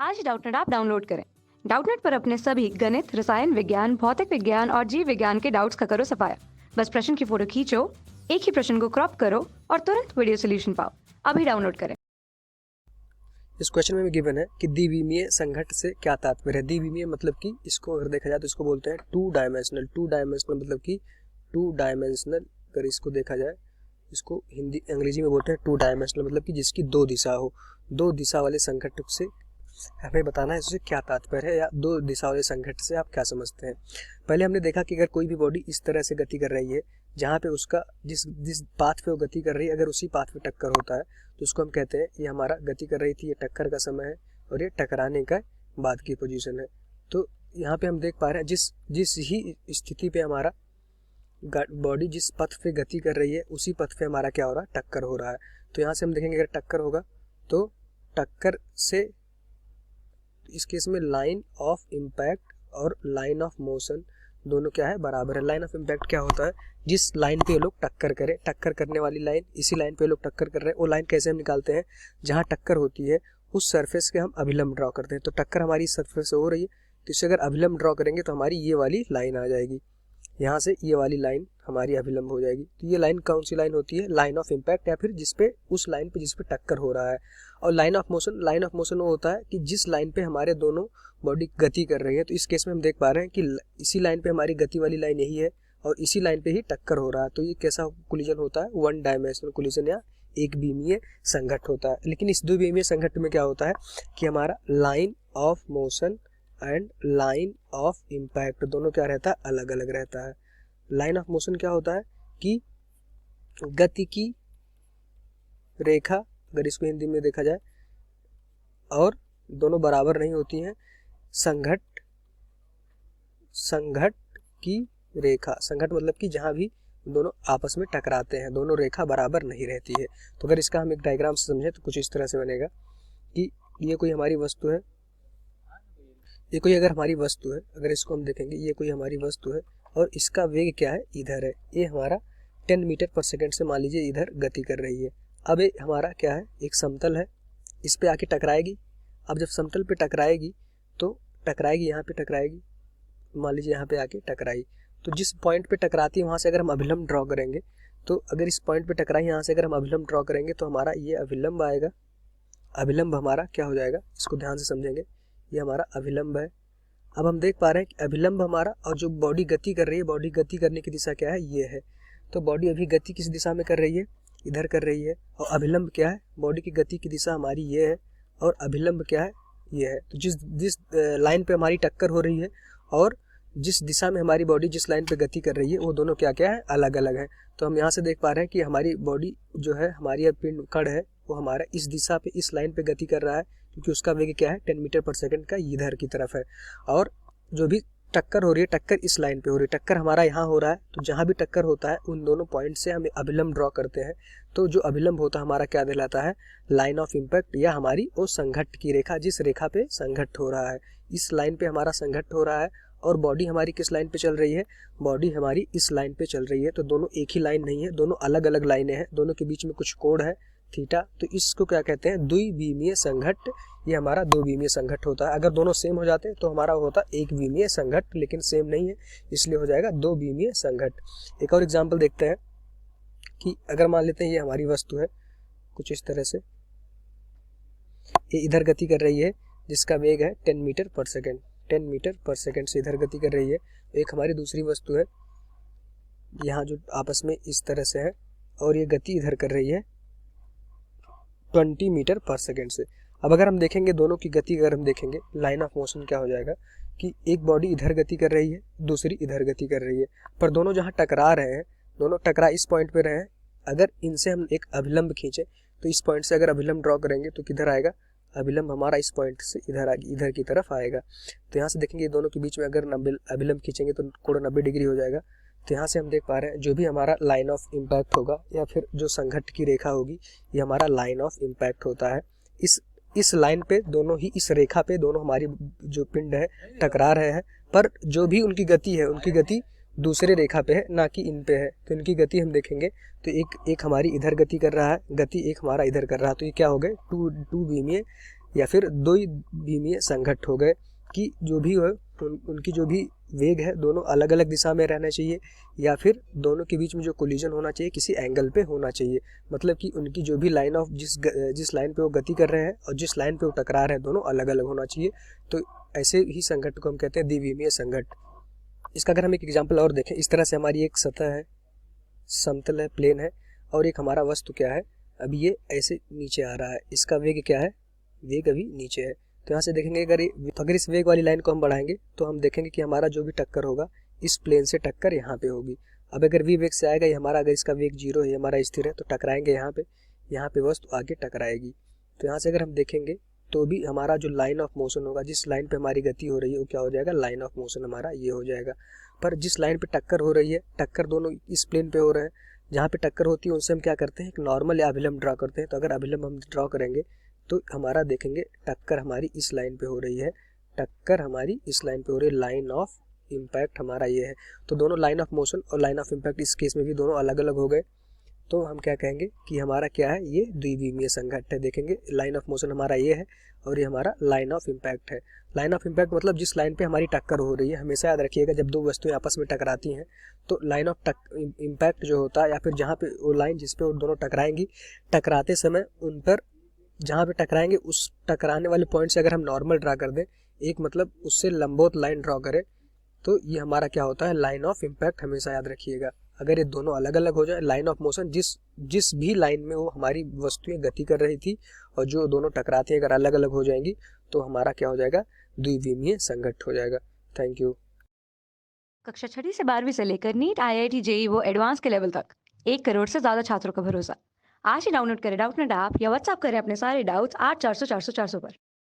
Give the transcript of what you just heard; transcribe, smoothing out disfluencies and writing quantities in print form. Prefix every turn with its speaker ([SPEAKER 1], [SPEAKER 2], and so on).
[SPEAKER 1] आज Doubtnut app download करें। Doubtnut पर अपने सभी गणित, रसायन विज्ञान, भौतिक विज्ञान और जीव विज्ञान के डाउट्स का करो सफाया। बस प्रश्न की फोटो खींचो, एक ही प्रश्न को क्रॉप करो और तुरंत वीडियो सोल्यूशन पाओ। अभी डाउनलोड करें।
[SPEAKER 2] इस क्वेश्चन में भी गिवन है कि द्विविमीय संघट से क्या तात्पर्य है। द्विविमीय मतलब कि इसको अगर देखा जाए तो इसको बोलते हैं टू डायमेंशनल। टू डायमेंशनल मतलब कि टू डायमेंशनल, अगर इसको देखा जाए इसको हिंदी अंग्रेजी में बोलते हैं टू डायमेंशनल, मतलब कि जिसकी दो दिशा हो। दो दिशा वाले संघट से हमें बताना है इससे क्या तात्पर्य है, या दो दिशा वाले संघट से आप क्या समझते हैं। पहले हमने देखा कि अगर कोई भी बॉडी इस तरह से गति कर रही है, जहाँ पे उसका जिस पाथ पे वो गति कर रही है, अगर उसी पाथ पे टक्कर होता है तो उसको हम कहते हैं ये हमारा गति कर रही थी, ये टक्कर का समय है और ये टकराने का बाद की पोजीशन है। तो यहाँ पे हम देख पा रहे हैं जिस ही स्थिति पे हमारा बॉडी जिस पथ पे गति कर रही है उसी पथ पे हमारा क्या हो रहा है, टक्कर हो रहा है। तो यहाँ से हम देखेंगे अगर टक्कर होगा तो टक्कर से इस केस में लाइन ऑफ इम्पैक्ट और लाइन ऑफ मोशन दोनों क्या है, बराबर है। लाइन ऑफ इम्पैक्ट क्या होता है, जिस लाइन पे लोग टक्कर करें, टक्कर करने वाली लाइन, इसी लाइन पे लोग टक्कर कर रहे हैं, वो लाइन कैसे हम निकालते हैं, जहाँ टक्कर होती है उस सरफेस के हम अभिलंब ड्रॉ करते हैं। तो टक्कर हमारी सरफेस से हो रही है तो इसे अगर अभिलंब ड्रॉ करेंगे तो हमारी ये वाली लाइन आ जाएगी, यहाँ से ये वाली लाइन हमारी अभिलंब हो जाएगी। तो ये लाइन कौन सी लाइन होती है, लाइन ऑफ इम्पैक्ट, या फिर जिसपे उस लाइन पे जिसपे टक्कर हो रहा है। और लाइन ऑफ मोशन वो होता है कि जिस लाइन पे हमारे दोनों बॉडी गति कर रही है। तो इस केस में हम देख पा रहे हैं कि इसी लाइन पे हमारी गति वाली लाइन यही है और इसी लाइन पे ही टक्कर हो रहा है। तो ये कैसा कोलिजन होता है, वन डायमेंशनल कोलिजन या एक बीमीय संघट होता है। लेकिन इस दो बीमीय संघट में क्या होता है कि हमारा line of motion and line of impact दोनों क्या रहता है, अलग अलग रहता है। लाइन ऑफ मोशन क्या होता है कि गति की रेखा, अगर इसको हिंदी में देखा जाए, और दोनों बराबर नहीं होती हैं। संघट की रेखा, संघट मतलब कि जहां भी दोनों आपस में टकराते हैं दोनों रेखा बराबर नहीं रहती है। तो अगर इसका हम एक डायग्राम से समझें तो कुछ इस तरह से बनेगा कि ये कोई हमारी वस्तु है, ये कोई अगर हमारी वस्तु है, अगर इसको हम देखेंगे ये कोई हमारी वस्तु है और इसका वेग क्या है, इधर है। ये हमारा 10 मीटर पर सेकंड से मान लीजिए इधर गति कर रही है। अब ये हमारा क्या है, एक समतल है, इस पे आके टकराएगी। अब जब समतल पे टकराएगी तो टकराएगी, यहाँ पे टकराएगी, मान लीजिए यहाँ पे आके टकराई। तो जिस पॉइंट पे टकराती है वहाँ से अगर हम अभिलंब ड्रॉ करेंगे, तो अगर इस पॉइंट पे टकराई यहाँ से अगर हम अभिलंब ड्रॉ करेंगे तो हमारा ये अभिलंब आएगा। अभिलंब हमारा क्या हो जाएगा, इसको ध्यान से समझेंगे, ये हमारा अभिलंब है। अब हम देख पा रहे हैं कि अभिलंब हमारा, और जो बॉडी गति कर रही है, बॉडी गति करने की दिशा क्या है, ये है। तो बॉडी अभी गति किस दिशा में कर रही है, इधर कर रही है। और अभिलंब क्या है, बॉडी की गति की दिशा हमारी ये है और अभिलंब क्या है, ये है। तो जिस लाइन पे हमारी टक्कर हो रही है और जिस दिशा में हमारी बॉडी जिस लाइन पे गति कर रही है वो दोनों क्या क्या है, अलग अलग है। तो हम यहाँ से देख पा रहे हैं कि हमारी बॉडी जो है, हमारी पिंड कण है, वो हमारा इस दिशा पे इस लाइन पे गति कर रहा है क्योंकि उसका वेग क्या है, 10 मीटर पर सेकंड का इधर की तरफ है। और जो भी टक्कर हो रही है, टक्कर इस लाइन पे हो रही है, टक्कर हमारा यहाँ हो रहा है। तो जहाँ भी टक्कर होता है उन दोनों पॉइंट से हम अभिलंब ड्रॉ करते हैं। तो जो अभिलंब होता है हमारा क्या दिलाता है, लाइन ऑफ इम्पैक्ट, या हमारी वो संघट की रेखा जिस रेखा पे संघट हो रहा है। इस लाइन पे हमारा संघट हो रहा है और बॉडी हमारी किस लाइन पे चल रही है, बॉडी हमारी इस लाइन पे चल रही है। तो दोनों एक ही लाइन नहीं है, दोनों अलग अलग लाइनें हैं, दोनों के बीच में कुछ कोण है, थीटा। तो इसको क्या कहते हैं, द्विविमीय संघट। ये हमारा दो विमीय संघट होता है। अगर दोनों सेम हो जाते तो हमारा होता एक विमीय संघट, लेकिन सेम नहीं है इसलिए हो जाएगा दो विमीय संघट। एक और एग्जांपल देखते हैं कि अगर मान लेते हैं ये हमारी वस्तु है कुछ इस तरह से, ये इधर गति कर रही है जिसका वेग है 10 मीटर पर सेकेंड, 10 मीटर पर सेकेंड से इधर गति कर रही है। एक हमारी दूसरी वस्तु है यहाँ जो आपस में इस तरह से है और ये गति इधर कर रही है 20 मीटर पर सेकेंड से। अब अगर हम देखेंगे दोनों की गति, अगर हम देखेंगे लाइन ऑफ मोशन क्या हो जाएगा कि एक बॉडी इधर गति कर रही है, दूसरी इधर गति कर रही है, पर दोनों जहाँ टकरा रहे हैं, दोनों टकरा इस पॉइंट पे रहे हैं। अगर इनसे हम एक अभिलंब खींचे तो इस पॉइंट से अगर अभिलंब ड्रॉ करेंगे तो किधर आएगा, अभिलंब हमारा इस पॉइंट से इधर की तरफ आएगा। तो यहाँ से देखेंगे दोनों के बीच में अगर अभिलंब खींचेंगे तो कोण 90 डिग्री हो जाएगा। तो यहाँ से हम देख पा रहे हैं जो भी हमारा लाइन ऑफ इम्पैक्ट होगा या फिर जो संघट की रेखा होगी, ये हमारा लाइन ऑफ इम्पैक्ट होता है। इस लाइन पे दोनों ही, इस रेखा पे दोनों हमारी जो पिंड है टकरा रहे हैं, पर जो भी उनकी गति है, उनकी गति दूसरे रेखा पे है, ना कि इन पे है। तो इनकी गति हम देखेंगे तो एक हमारी इधर गति कर रहा है, गति एक हमारा इधर कर रहा है। तो ये क्या हो गए, टू विमीय या फिर द्विविमीय संघट्ट हो गए कि जो भी हो उनकी जो भी वेग है दोनों अलग अलग दिशा में रहना चाहिए, या फिर दोनों के बीच में जो कोलिजन होना चाहिए किसी एंगल पे होना चाहिए। मतलब कि उनकी जो भी लाइन ऑफ जिस लाइन पे वो गति कर रहे हैं और जिस लाइन पे वो टकरा रहे हैं दोनों अलग अलग होना चाहिए। तो ऐसे ही संघट्ट को हम कहते हैं द्विविमीय संघट्ट। इसका अगर हम एक एग्जाम्पल और देखें, इस तरह से हमारी एक सतह है, समतल है, प्लेन है, और एक हमारा वस्तु क्या है, अभी ये ऐसे नीचे आ रहा है, इसका वेग क्या है, वेग अभी नीचे है। तो यहाँ से देखेंगे अगर इस वेग वाली लाइन को हम बढ़ाएंगे तो हम देखेंगे कि हमारा जो भी टक्कर होगा इस प्लेन से टक्कर यहाँ पे होगी। अब अगर v वेग से आएगा, ये हमारा अगर इसका वेग 0 है, हमारा स्थिर है, तो टकराएंगे यहाँ पे वस्तु आगे टकराएगी। तो यहाँ से अगर हम देखेंगे तो भी हमारा जो लाइन ऑफ मोशन होगा, जिस लाइन पे हमारी गति हो रही है वो क्या हो जाएगा, लाइन ऑफ मोशन हमारा ये हो जाएगा। पर जिस लाइन पे टक्कर हो रही है, टक्कर दोनों इस प्लेन पे हो रहे हैं, जहाँ पे टक्कर होती है उनसे हम क्या करते हैं, एक नॉर्मल या अभिलंब ड्रॉ करते हैं। तो अगर अभिलंब हम ड्रॉ करेंगे तो हमारा देखेंगे टक्कर हमारी इस लाइन पे हो रही है, टक्कर हमारी इस लाइन पे हो रही है, लाइन ऑफ इम्पैक्ट हमारा ये है। तो दोनों लाइन ऑफ मोशन और लाइन ऑफ इम्पैक्ट इस केस में भी दोनों अलग अलग हो गए। तो हम क्या कहेंगे कि हमारा क्या है, ये द्विविमीय संघट्ट है। देखेंगे लाइन ऑफ मोशन हमारा ये है और ये हमारा लाइन ऑफ इम्पैक्ट है। लाइन ऑफ इम्पैक्ट मतलब जिस लाइन पे हमारी टक्कर हो रही है। हमेशा याद रखिएगा जब दो वस्तुएं आपस में टकराती हैं तो लाइन ऑफ इम्पैक्ट जो होता है, या फिर जहाँ पे वो लाइन जिस पे वो दोनों टकराएंगी, टकराते समय उन पर जहाँ पे टकराएंगे उस टकराने वाले पॉइंट से अगर हम नॉर्मल ड्रा कर दें, एक मतलब उससे लंबवत लाइन ड्रॉ करें, तो ये हमारा क्या होता है, लाइन ऑफ इम्पैक्ट। हमेशा याद रखिएगा अगर ये दोनों अलग अलग हो जाए, लाइन ऑफ मोशन जिस भी लाइन में वो हमारी वस्तुएं गति कर रही थी और जो दोनों टकराती हैं अगर अलग अलग हो जाएंगी तो हमारा क्या हो जाएगा, द्विविमीय संघट्ट हो जाएगा। Thank you.
[SPEAKER 1] कक्षा 6वीं से 12वीं से लेकर नीट, IIT, JEE वो एडवांस के लेवल तक 1 करोड़ से ज्यादा छात्रों का भरोसा। आज ही डाउनलोड करें डाउटनेट ऐप या व्हाट्सएप करें अपने सारे डाउट्स 8400 400 400 पर।